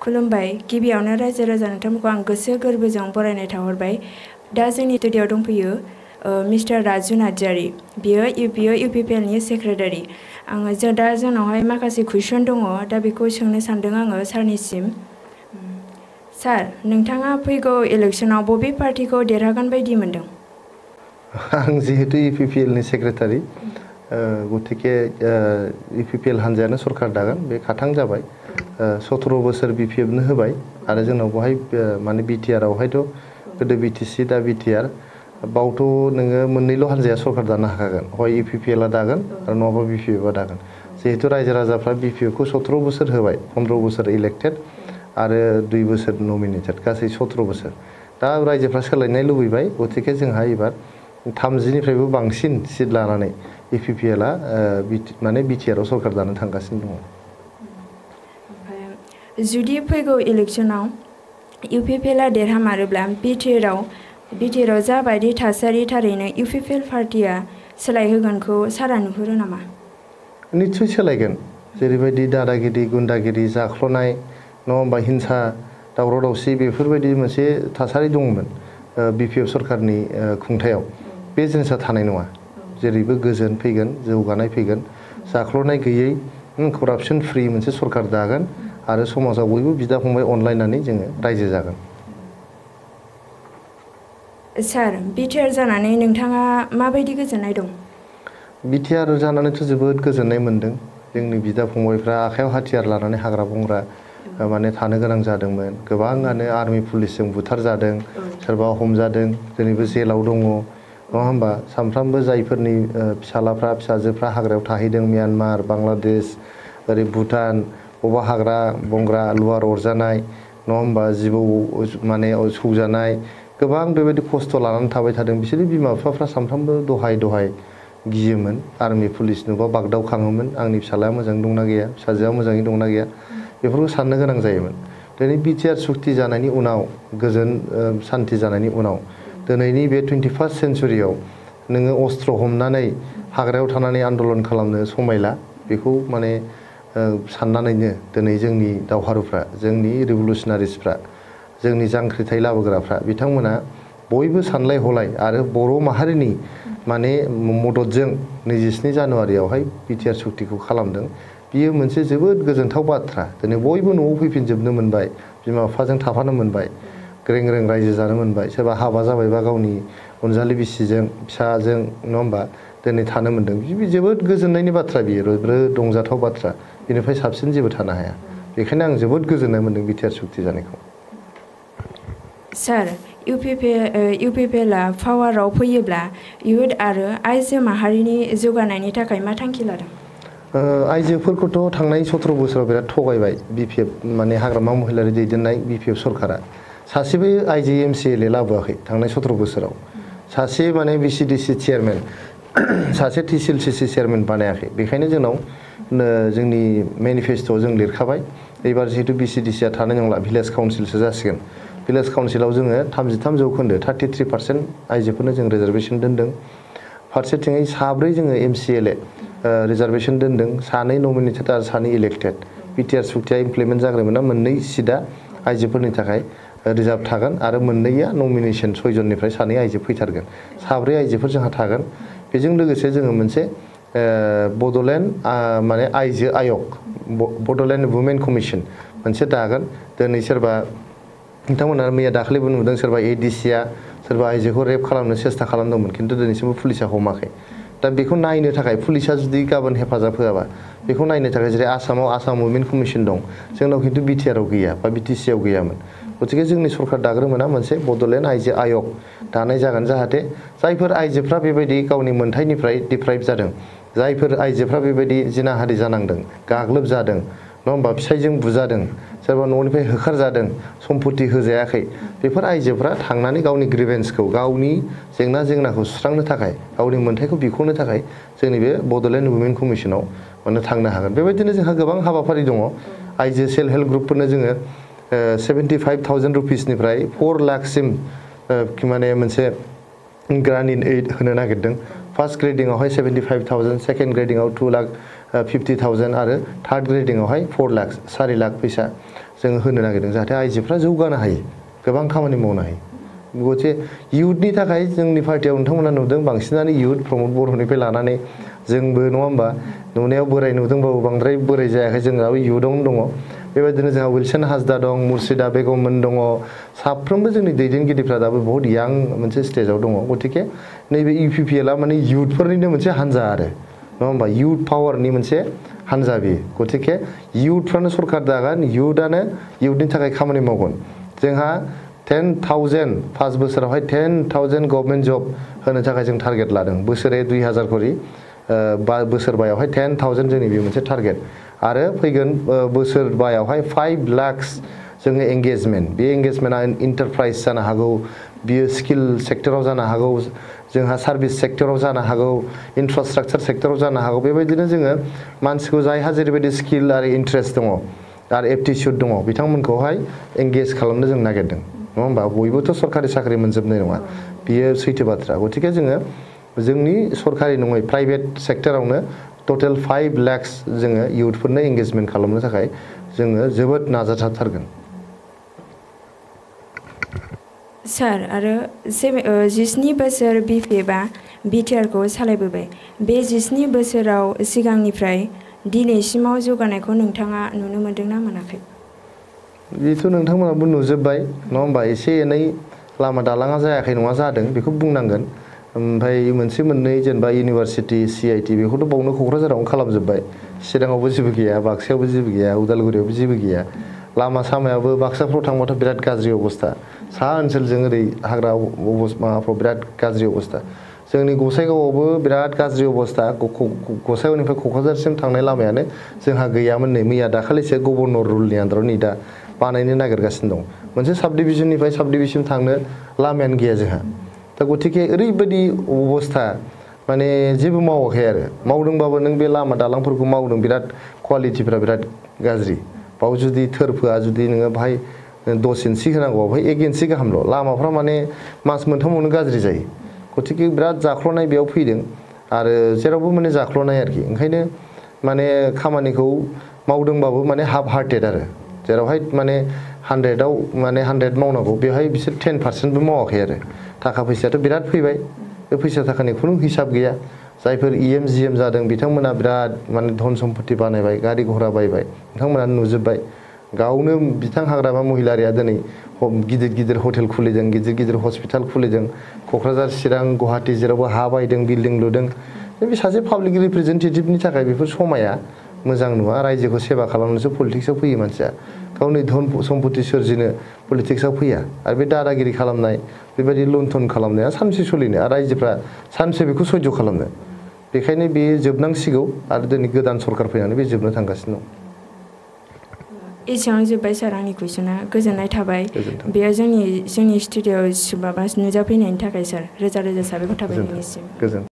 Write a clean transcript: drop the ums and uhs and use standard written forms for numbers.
खुलुमबाय गिबियावनो रायजो राजा नोंथांमोनखौ आं गोसो गोरबोजों बरायनाय थाहरबाय दा जोंनि स्टुडिय'आव दंफैयो मिस्टार राजु नार्जारी बियो UPPL नि सेक्रेटारि आङो दा जोंनावहाय माखासे कुइसन दङ दा बेखौ सोंनो सानदों आङो सारनिसिम सार नोंथाङा फैगौ इलेक्सनाव बबे पार्टिखौ देरहागोन बायदि मोनदों आं जिहेतु UPPL नि सेक्रेटारि गतिके UPPL हानजायानो सरकार दागोन बे खाथां जाबाय 17 बोसोर BPF नो होबाय आरो जोंनाव बहाय माने BTR आवहायथ' गोदो BTC दा BTR बावथ' नोङो मोननैल' हानजाया सरकार दानो हाखागोन हय UPPL आ दागोन आरो नङाबा BPF आ दागोन जिहेतु रायजो राजाफ्रा BPF खौ 17 बोसोर होबाय 15 बोसोर इलेक्टेड आरो 2 बोसोर नमिनेटेड गासै 17 बोसोर दा रायजोफ्रा सोलायनाय लुबैबाय गतिके जोंहा एबार 30 निफ्रायबो बांसिन सिट लानानै UPPL आ माने BTR आव सरकार दानो थांगासिनो दङ जुदि फैगौ इलेक्सनाव UPPL आ देरहामारोब्ला BTR आव जाबायदि थासारि थारैनो UPPL पार्टिया सोलायहोगोनखौ सारा नुहुरो नामा निश्चय सोलायगोन जेरैबायदि दादागिरि गुन्दागिरि जाख्लनाय नङा होमबा हिंसा दावराव दावसि बेफोरबायदि मोनसे थासारि दंमोन BPF सरकारनि खुंथायाव बे जिनिसा थानाय नङा जेरैबो गोजोन फैगोन जौगानाय फैगोन जाख्लनाय गैयै करापसन फ्रि मोनसे सरकार दागोन आरो समाजाव बयबो बिदा फंबाय अनलायनानै जोङो रायजो जागोन सार BTR जानानै नोंथाङा माबायदि गोजोननाय दं BTR जानानैथ' जोबोद गोजोननाय मोनदों जोंनि बिदा फंबायफ्रा आखायाव हाथियार लानानै हाग्रा बंग्रा माने थानो गोनां जादोंमोन गोबाङानो आर्मि पुलिसजों बुथार जादों सोरबा हमजादों दिनैबो जेलाव दङ नङा होमबा सानफ्रामबो जायफोरनि फिसालाफ्रा फिसाजोफ्रा हाग्रायाव थाहैदों म्यानमार बांलादेश ओरै भुटान बबा हाग्रा बंग्रा लुवार अरजानाय नङा होमबा जिबौ माने सौजानाय गोबां बेबायदि खस्थ' लानानै थाबाय थादों बिसोरनि बिमा बिफाफ्रा सानफ्रामबो दहाय गियोमोन आर्मि पुलिस नुबा बागदावखाङोमोन आंनि फिसालाया मोजाङै दंना गैया फिसाजोआ मोजाङै दंना गैया बेफोरखौ साननो गोनां जायोमोन दिनै BTR सुक्ति जानायनि उनाव गोजोन सान्थि जानायनि उनाव दिनैनि बे 21st सेन्चुरियाव नोङो अस्त्र हमनानै हाग्रायाव थानानै आन्दलन खालामनो समायला बेखौ माने साननानैनो दिनै जोंनि दावहारुफ्रा जोंनि रिभलुसनारिसफ्रा जोंनि जांख्रिथाय लाबोग्राफ्रा बिथांमोना बयबो सानलाय हलाय आरो बर' माहारिनि माने मददजों 27 जानुवारियावहाय BTR सुक्तिखौ खालामदों बियो मोनसे जोबोद गोजोनथाव बाथ्रा दिनै बयबो न'आव फैफिनजोबनो मोनबाय बिमा बिफाजों थाफानो मोनबाय ग्रें ग्रें रायजो जानो मोनबाय सोरबा हाबा जाबायबा गावनि अनजालि बिसिजों फिसाजों नङा होमबा दिनै थानो मोनदों बे जोबोद गोजोननायनि बाथ्रा बियो रंजाथाव बाथ्रा बेनिफ्राय साबसिन जेबो थानो हाया बेखायनो आं जोबोद गोजोननाय मोनदों BTR सुक्ति जानायखौ सार UPPL आ पावाराव फैयोब्ला युथ आरो आइजो माहारिनि जौगानायनि थाखाय मा थांखि लादों आइजोफोरखौथ' थांनाय 17 बोसोराव बिराद थगायबाय BPF माने हाग्रामा महिलारि दैदेननाय BPF सरकारा सासेबो आइजो MCLA लाबोआखै थांनाय 17 बोसोराव सासे माने BCDC चेयारमेन सासे TCLCC चेयारमेन बानायाखै बेखायनो जोंनाव जोंनि मेनिफेस्ट'आव जों लिरखाबाय एबार जिहेतु BCDC आ थानाय नंला भिलेज काउन्सिलसो जासिगोन भिलेज काउन्सिलाव जोङो 33% 33% आइजोफोरनो जों रिजार्भेसन दोनदों फारसेथिङै साब्रै जोङो MCLA रिजार्भेसन दोनदों सानै नमिनेटेड आरो सानै इलेक्टेड BTR सुक्तिया इमप्लिमेन्ट जाग्रोमोना मोननै सिटआ आइजोफोरनि थाखाय रिजार्भ थागोन आरो मोननैया नमिनेसन 6 जननिफ्राय सानै आइजो फैथारगोन साब्रै आइजोफोर जोंहा थागोन बेजों लोगोसे जोङो मोनसे बड'लेण्ड माने आइजो आयग बड'लेण्ड वुमेन कमिसन मोनसे दागोन दिनै सोरबा नोंथांमोना मैया दाखालिबो नुदों सोरबा ADC आ सोरबा आइजोखौ रेप खालामनो सेस्था खालामदोंमोन खिन्थु दिनैसिमबो पुलिसा हमाखै दा बेखौ नायनो थाखाय पुलिसा जुदि गाबोन हेफाजाब होआबा बेखौ नायनो थाखाय जेरै आसामाव आसाम वुमेन कमिसन दं जोंनाव खिन्थु BTR आव गैया बा BTC आव गैयामोन गतिके जोंनि सरकार दाग्रोमोना मोनसे बड'लेण्ड आइजो आयग दानाय जागोन जाहाथे जायफोर आइजोफ्रा बेबायदि गावनि मोनथायनिफ्राय डिप्राइभ जादों जायफोर आइजोफ्रा बेबायदि जिनाहारि जानांदों गाग्लोब जादों नङा होमबा फिसायजों बुजादों सोरबा न'निफ्राय होखारजादों सम्पति होजायाखै बेफोर आइजोफ्रा थांनानै गावनि ग्रिभेन्सखौ गावनि जेंनाखौ सुस्रांनो थाखाय गावनि मोनथायखौ बिख'नो थाखाय जोंनि बे बड'लेण्ड वुमेन कमिसनाव माने थांनो हागोन बेबायदिनो जोंहा गोबां हाबाफारि दङ आइजो सेल्फ हेल्प ग्रुपफोरनो जोङो 75,000 रुपिसनिफ्राय 4 लाखसिम माने मोनसे ग्रान्ट एइड होनो नागिरदों फार्स्ट ग्रेडिंआवहाय 75,000 सेकेन्ड ग्रेडिंआव 2,50,000 आरो थार्ड ग्रेडिंआवहाय 4 लाख 4 लाख फैसा जों होनो नागिरदों जाहाथे आइजोफ्रा जौगानो हायो गोबां खामानि मावनो हायो गथे इयुथनि थाखाय जोंनि पार्टियाव नोंथांमोना नुदों बांसिनानो इयुथ प्रमद बर'निफ्राय लानानै जोंबो नङा होमबा नुनायाव बोराय नुदोंबाबो बांद्राय बोराय जायाखै जोंनाबो इयुथआवनो दङ बेबायदिनो जोंहा विलसन हासदा दं मुर्शिदा बेगममोन दङ साफ्रोमबो जोंनि दैदेनगिरिफ्रा दाबो बहुत यां मोनसे स्टेजाव दङ गथिखे नैबे इउपिपिएलआ माने इयुथफोरनिनो मोनसे हान्जा आरो नङा होमबा इयुथ पावारनि मोनसे हान्जा बियो गथिखे इयुथफ्रानो सरकार दागोन इयुथआनो इयुथनि थाखाय खामानि मावगोन जोंहा 10,000 पास बोसोरावहाय 10,000 गभर्नमेन्ट जब होनो थाखाय जों टारगेट लादों बोसोरे 2,000 करि बोसोरबायावहाय 10,000 जोंनि बे मोनसे टारगेट आरो फैगोन बोसोरबायावहाय 5 लाख जोङो एंगेजमेन्ट बे एंगेजमेन्टआ इन्टारप्राइज जानो हागौ बियो स्किल सेक्टराव जानो हागौ जोंहा सार्भिस सेक्टराव जानो हागौ इनफ्रास्ट्राक्चार सेक्टराव जानो हागौ बेबायदिनो जोङो मानसिखौ जायहा जेरैबायदि स्किल आरो इन्ट्रेस्ट दङ आरो एप्टिट्युड दङ बिथांमोनखौहाय एंगेज खालामनो जों नागिरदों नङा होमबा बयबोथ' सरकारि साख्रि मोनजोबनाय नङा बियो सैथो बाथ्रा गथिखे जोङो जोंनि सरकारि नङै प्राइभेट सेक्टरावनो टटेल 5 लाख जोङो इयुथफोरनो एंगेजमेन्ट खालामनो थाखाय जोङो जोबोद नाजाथारगोन सार आरो 17 बोसोर बिपिएफआ बिटिआरखौ सालायबोबाय बे 17 बोसोराव सिगांनिफ्राय दिनैसिमाव जौगानायखौ नोंथाङा नुनो मोनदोंना मोनाखै बेथ' नोंथांमोनाबो नुजोब्बाय नङा होमबा एसे एनै लामा दालाङा जायाखै नङा जादों बेखौ बुंनांगोन ओमफ्राय मोनसे मोननै जेनेबा इउनिभारसिटि सिआइटि बेखौथ' बावनो क'क्राझारावनो खालामजोब्बाय चिराङावबो जेबो गैया बाक्सायावबो जेबो गैया उदालगुरियावबो जेबो गैया लामा सामायाबो बाक्साफ्राव थांबाथ' बिराद गाज्रि अबस्था साहा ओनसोलजों ओरै हाग्रा माबाफ्राव बिराद गाज्रि अबस्था जोंनि गसाइगावआवबो बिराद गाज्रि अबस्था गसाइगावनिफ्राय क'क्राझारसिम थांनाय लामायानो जोंहा गैयामोन नै मैया दाखालिसो गभर्नर रुलनि आन्दाराव नै दा बानायनो नागिरगासिनो दं मोनसे साब डिभिजननिफ्राय साब डिभिजन थांनो लामायानो गैया जोंहा दा गथिखे ओरैबायदि अबस्था माने जेबो मावाखै आरो मावदोंबाबो नों बे लामा दालांफोरखौ मावदों बिराद क्वालिटिफ्रा बिराद गाज्रि बाव जुदि थोरफोआ जुदि नोङो बाहाय 10 इन्सि होनांगौ बाहाय 1 इन्सि गाहामल' लामाफ्रा माने मास मोनथामावनो गाज्रि जायो गथिखे बिराद जाख्ल'नाय बेयाव फैदों आरो जेरावबो माने जाख्ल'नाय आरोखि ओंखायनो माने खामानिखौ मावदोंबाबो माने हाफ हार्टेड आरो जेरावहाय माने 100आव माने 100 मावनांगौ बेवहाय बिसोर 10% बो मावाखै आरो थाखा फैसायाथ' बिराद फैबाय बे फैसा थाखानि खुनु हिसाब गैया जायफोर इएम जिएम जादों बिथांमोना बिराद माने धन सम्पति बानायबाय गारि घरा बायबाय बिथांमोना नुजोब्बाय गावनो बिथां हाग्रामा महिलारिया दिनै गिदिर गिदिर हटेल खुलिदों गिदिर गिदिर हस्पिटाल खुलिदों क'क्राझार चिरां गुवाहाटि जेरावबो हा बायदों बिल्डिं लुदों बे सासे पाब्लिक रिप्रेजेन्टेटिभनि थाखाय बेफोर समाया मोजां नुवा रायजोखौ सेवा खालामनोसो पलिटिक्सआव फैयो मानसिया गावनि धन सम्पति सोरजिनो पलिटिक्सआव फैया आरो बे दादागिरि खालामनाय बेबायदि लुन्थन खालामनाया सानसे सोलिनो आरो रायजोफ्रा सानसे बेखौ सैज' खालामनो बेखायनो बे जोबनांसिगौ आरो दिनै गोदान सरकार फैनानै बे जोबनो थांगासिनो दं एसेयावनो जोब्बाय सार आंनि कुइसना गोजोननाय थाबाय बेयो जोंनि स्टुडिअ'आव माबा नुजाफैनायनि थाखाय सार रोजा रोजा साबायखर थाबाय नोंनिसिम